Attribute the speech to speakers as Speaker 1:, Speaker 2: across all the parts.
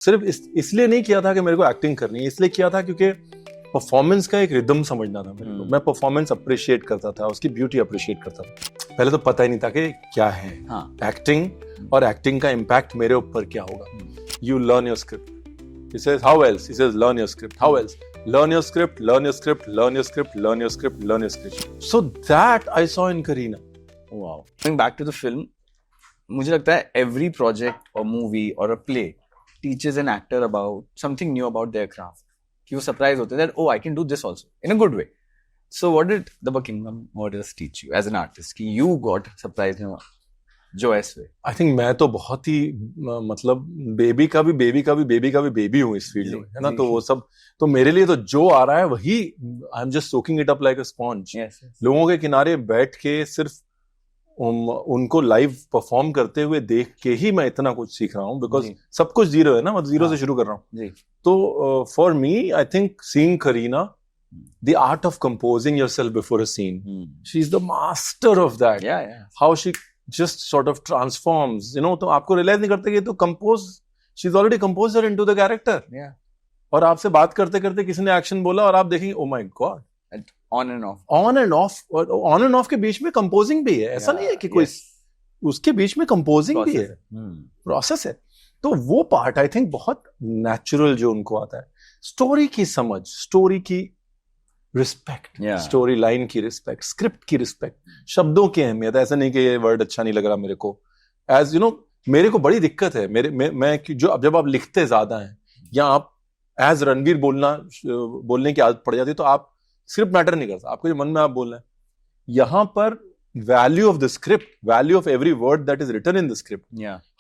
Speaker 1: सिर्फ इसलिए नहीं किया था कि मेरे को एक्टिंग करनी है, इसलिए किया था क्योंकि परफॉर्मेंस का एक रिदम समझना था मेरे को। मैं परफॉर्मेंस अप्रिशिएट करता था, उसकी ब्यूटी अप्रिशिएट करता था। पहले तो पता ही नहीं था कि क्या है एक्टिंग और एक्टिंग का इम्पैक्ट मेरे ऊपर क्या होगा। You learn your script, he says how else, he says learn your script, how else, learn your script, learn your script, learn your script, learn your script, learn your script. So that I saw in Kareena.
Speaker 2: Wow. Going back to the film, मुझे लगता है every project or movie or a play teaches an actor about something new about their craft. कि वो surprise होते हैं that oh I can do this also in a good way. So what did The Buckingham Murders teach you as an artist कि you got surprised in जो ऐसे?
Speaker 1: I think मैं तो बहुत ही मतलब बेबी का भी बेबी हूँ इस फील्ड में, है ना। तो वो सब तो मेरे लिए तो जो आ रहा है वही I am just soaking it up like a sponge. लोगों के किनारे बैठ के सिर्फ उनको लाइव परफॉर्म करते हुए देख के ही मैं इतना कुछ सीख रहा हूँ, बिकॉज सब कुछ जीरो है ना, मतलब जीरो से शुरू कर रहा हूँ। तो for me I think seeing Kareena, the art of composing yourself before a scene, she's the master of that. How she just sort of transforms, you know, तो आपको रियलाइज नहीं करते कि तो compose, she's already composed her into the character. और आपसे बात करते करते किसी ने एक्शन बोला और आप देखेंगे oh my god,
Speaker 2: on and off
Speaker 1: के बीच में कंपोजिंग भी है। ऐसा नहीं है कि कोई उसके बीच में कंपोजिंग भी है, प्रोसेस है। तो वो पार्ट आई थिंक बहुत नेचुरल जो उनको आता है। स्टोरी की समझ, स्टोरी की रिस्पेक्ट, स्टोरी लाइन की रिस्पेक्ट, स्क्रिप्ट की रिस्पेक्ट, शब्दों की अहमियत। ऐसा नहीं कि ये वर्ड अच्छा नहीं लग रहा मेरे को, एज यू नो मेरे को बड़ी दिक्कत है मैं जो जब आप लिखते ज्यादा हैं या आप एज रणवीर बोलने की आदत पड़ जाती है तो आप स्क्रिप्ट मैटर नहीं करता, आपको जो मन में आप बोलना है। यहां पर value of the script, value of every word that is written in the script,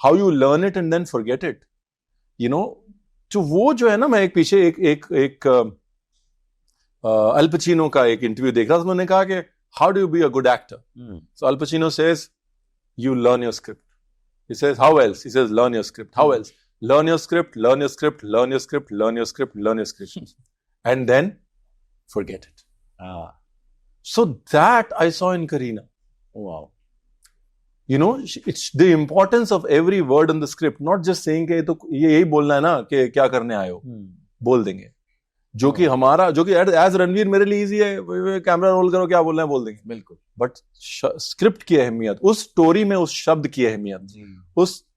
Speaker 1: how you learn it and then forget it, you know. तो वो जो है ना, मैं एक पीछे एक अल पचिनो का एक इंटरव्यू देख रहा था, उन्होंने कहा कि how do you be a good actor. So Al Pacino says you learn your script, he says how else, he says learn your script, how else, learn your script, learn your script, learn your script, learn your script, learn your script, and then forget it. So that I saw in Kareena.
Speaker 2: Wow.
Speaker 1: You know, it's the importance of every word in the script, not just saying कि तो ये यही बोलना है ना कि क्या करने आए हो, बोल देंगे। जो कि एज रणवीर मेरे लिए इजी है, कैमरा रोल करो, क्या बोलना है बोल देंगे, बिल्कुल। बट स्क्रिप्ट की अहमियत, उस स्टोरी में उस शब्द की अहमियत,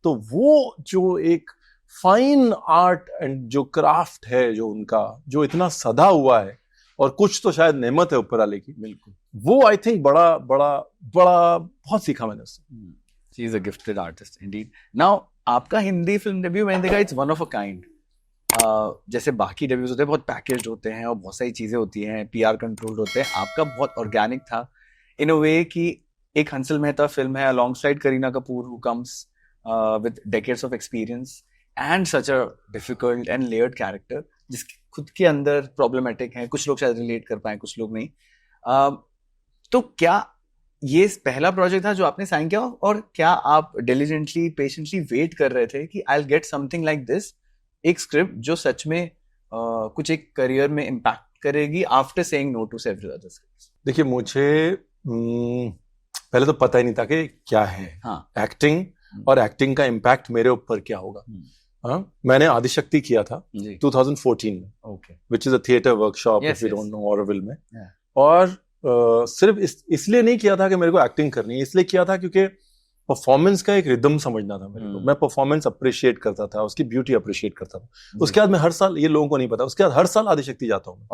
Speaker 1: तो वो जो एक फाइन आर्ट एंड जो क्राफ्ट है जो उनका, जो इतना सदा हुआ है, और कुछ तो शायद नेमत है ऊपर वाले की, बिल्कुल। वो आई थिंक बड़ा बहुत सीखा मैंने उससे।
Speaker 2: She is a gifted artist Indeed. Now आपका हिंदी फिल्म डेब्यू मैंने देखा, it's one of a kind. जैसे बाकी डेब्यूज होते हैं बहुत पैकेज्ड होते हैं और बहुत सारी चीजें होती हैं, पीआर कंट्रोल्ड होते हैं, आपका बहुत ऑर्गेनिक था इन अ वे कि एक हंसल मेहता फिल्म है alongside Kareena Kapoor who comes with decades of experience and such a difficult and layered character जिसके खुद के अंदर प्रॉब्लमेटिक है। कुछ लोग शायद रिलेट कर पाए, कुछ लोग नहीं। तो क्या ये पहला प्रोजेक्ट था जो आपने साइन किया, और क्या आप डिलिजेंटली पेशेंटली वेट कर रहे थे कि I will get something like this, एक स्क्रिप्ट जो सच में कुछ एक करियर में इम्पैक्ट करेगी after saying no to several other scripts?
Speaker 1: देखिए, मुझे पहले तो पता ही नहीं था कि क्या है एक्टिंग और एक्टिंग का इम्पैक्ट मेरे ऊपर क्या होगा। मैंने आदिशक्ति किया था 2014 में, which is a theatre workshop if you don't no, Auroville में। और सिर्फ इसलिए नहीं किया था कि मेरे को एक्टिंग करनी है, इसलिए किया था क्योंकि परफॉर्मेंस का एक रिदम समझना था मेरे को। मैं परफॉर्मेंस अप्रिशिएट करता था, उसकी ब्यूटी अप्रिशिएट करता था। उसके बाद मैं हर साल, ये लोगों को नहीं पता, उसके बाद हर साल आदिशक्ति जाता हूँ,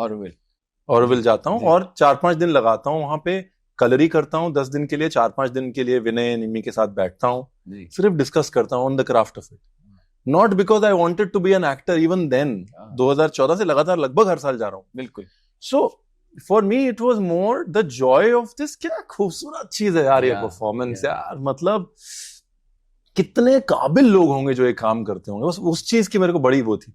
Speaker 1: ऑरोविल जाता हूँ और 4-5 दिन लगाता हूँ वहां पे, कलरी करता हूँ 10 दिन के लिए, 4-5 दिन के लिए विनय निमी के साथ बैठता हूँ, सिर्फ डिस्कस करता हूँ on the craft of it. Not because I wanted to be an actor, even then 2014 से लगातार लगभग हर साल जा रहा हूँ, बिल्कुल। So for me it was more the Joy of this. क्या खूबसूरत चीज है यार ये परफॉर्मेंस, यार मतलब कितने काबिल लोग होंगे जो ये काम करते होंगे, उस चीज की मेरे को बड़ी वो थी।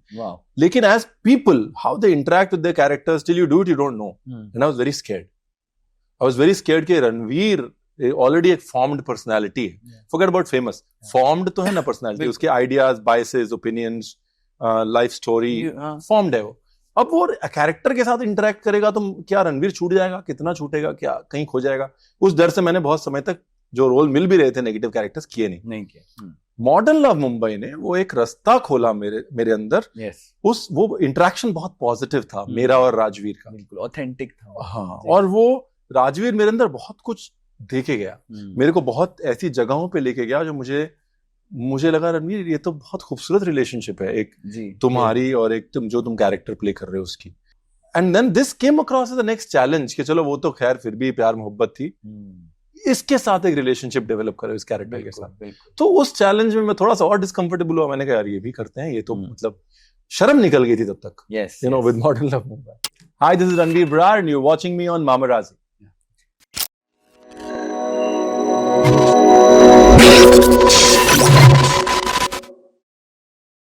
Speaker 1: लेकिन as people, how they interact with their characters, till you do it you don't know. And I was very scared, कि रणवीर ऑलरेडी एक फॉर्म्ड पर्सनैलिटी है, फॉरगेट अबाउट फेमस, फॉर्म्ड तो है ना पर्सनैलिटी, उसके ideas, biases, opinions, life story formed है वो। अब वो कैरेक्टर के साथ इंटरेक्ट करेगा तो क्या रणवीर छूट जाएगा, कितना छूटेगा, क्या कहीं खो जाएगा, उस डर से मैंने बहुत समय तक जो रोल मिल भी रहे थे नेगेटिव कैरेक्टर्स किए नहीं किए। मॉडर्न लव मुंबई ने वो एक रास्ता खोला मेरे अंदर। वो इंटरेक्शन बहुत पॉजिटिव था मेरा और राजवीर का,
Speaker 2: बिल्कुल ऑथेंटिक था।
Speaker 1: हाँ, और वो राजवीर मेरे अंदर बहुत कुछ देके गया, मेरे को बहुत ऐसी जगहों पे लेके गया जो मुझे लगा रणवीर ये तो बहुत खूबसूरत रिलेशनशिप है, एक तुम्हारी और एक तुम कैरेक्टर प्ले कर रहे हो उसकी। And then this came across as the next challenge कि चलो वो तो खैर फिर भी प्यार मोहब्बत थी, इसके साथ एक रिलेशनशिप डेवलप करो इस कैरेक्टर के साथ। तो उस चैलेंज में मैं थोड़ा सा और डिस्कंफर्टेबल हुआ, मैंने कहा यार ये भी करते हैं, ये तो मतलब शर्म निकल गई थी तब तक, you know, with modern love Mumbai. Hi, this is Ranveer Brar and you are watching me on मामराजी।